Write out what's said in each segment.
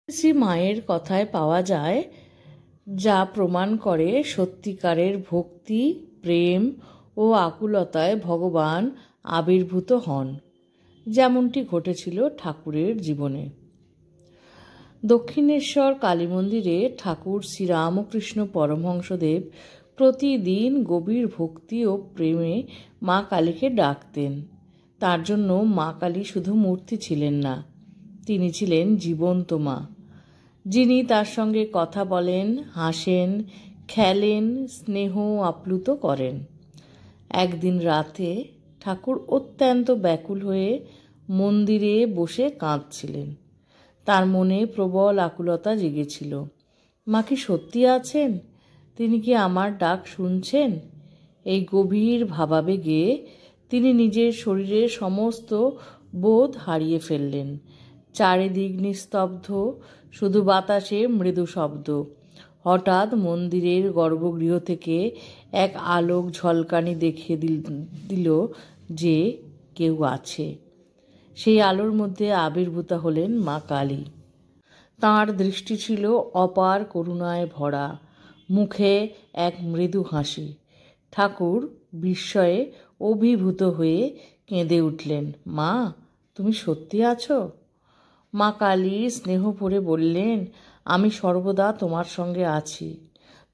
শ্রী মায়ের কথায় পাওয়া যায়, যা প্রমাণ করে সত্যিকারের ভক্তি, প্রেম ও আকুলতায় ভগবান আবির্ভূত হন, যেমনটি ঘটেছিল ঠাকুরের জীবনে। দক্ষিণেশ্বর কালী মন্দিরে ঠাকুর শ্রীরামকৃষ্ণ পরমহংসদেব প্রতিদিন গভীর ভক্তি ও প্রেমে মা কালীকে ডাকতেন। তার জন্য মা কালী শুধু মূর্তি ছিলেন না, তিনি ছিলেন জীবন্ত মা, যিনি তার সঙ্গে কথা বলেন, হাসেন, খেলেন, স্নেহ আপ্লুত করেন। একদিন রাতে ঠাকুর অত্যন্ত ব্যাকুল হয়ে মন্দিরে বসে কাঁদছিলেন। তার মনে প্রবল আকুলতা জেগেছিল। মা কি সত্যি আছেন? তিনি কি আমার ডাক শুনছেন? এই গভীর ভাবাবেগে তিনি নিজের শরীরের সমস্ত বোধ হারিয়ে ফেললেন। চারিদিক নিস্তব্ধ, শুধু বাতাসে মৃদু শব্দ। হঠাৎ মন্দিরের গর্ভগৃহ থেকে এক আলোক ঝলকানি দেখিয়ে দিল যে কেউ আছে। সেই আলোর মধ্যে আবির্ভূত হলেন মা কালী। তাঁর দৃষ্টি ছিল অপার করুণায় ভরা, মুখে এক মৃদু হাসি। ঠাকুর বিস্ময়ে অভিভূত হয়ে কেঁদে উঠলেন, মা, তুমি সত্যি আছো? মা কালী স্নেহ ভরে বললেন, আমি সর্বদা তোমার সঙ্গে আছি।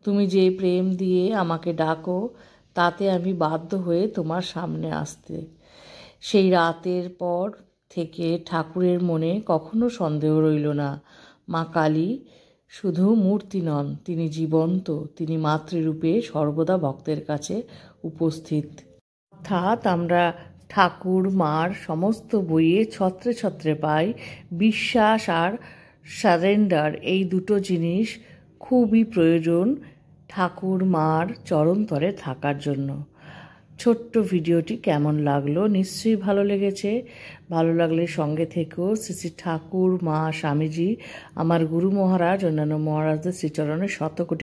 তুমি যে প্রেম দিয়ে আমাকে ডাকো, তাতে আমি বাধ্য হয়ে তোমার সামনে আসতে। সেই রাতের পর থেকে ঠাকুরের মনে কখনো সন্দেহ রইল না। মা কালী শুধু মূর্তি নন, তিনি জীবন্ত, তিনি মাতৃরূপে সর্বদা ভক্তের কাছে উপস্থিত। অর্থাৎ আমরা ঠাকুর মার সমস্ত বইয়ে ছত্রে ছত্রে পাই বিশ্বাস আর সারেন্ডার। এই দুটো জিনিস খুবই প্রয়োজন ঠাকুর মার চরণতলে থাকার জন্য। ছোট্ট ভিডিওটি কেমন লাগলো? নিশ্চয়ই ভালো লেগেছে। ভালো লাগলে সঙ্গে থেকেও শ্রী শ্রী ঠাকুর মা স্বামীজি, আমার গুরু মহারাজ, অন্যান্য মহারাজদের শ্রীচরণে শতকোটি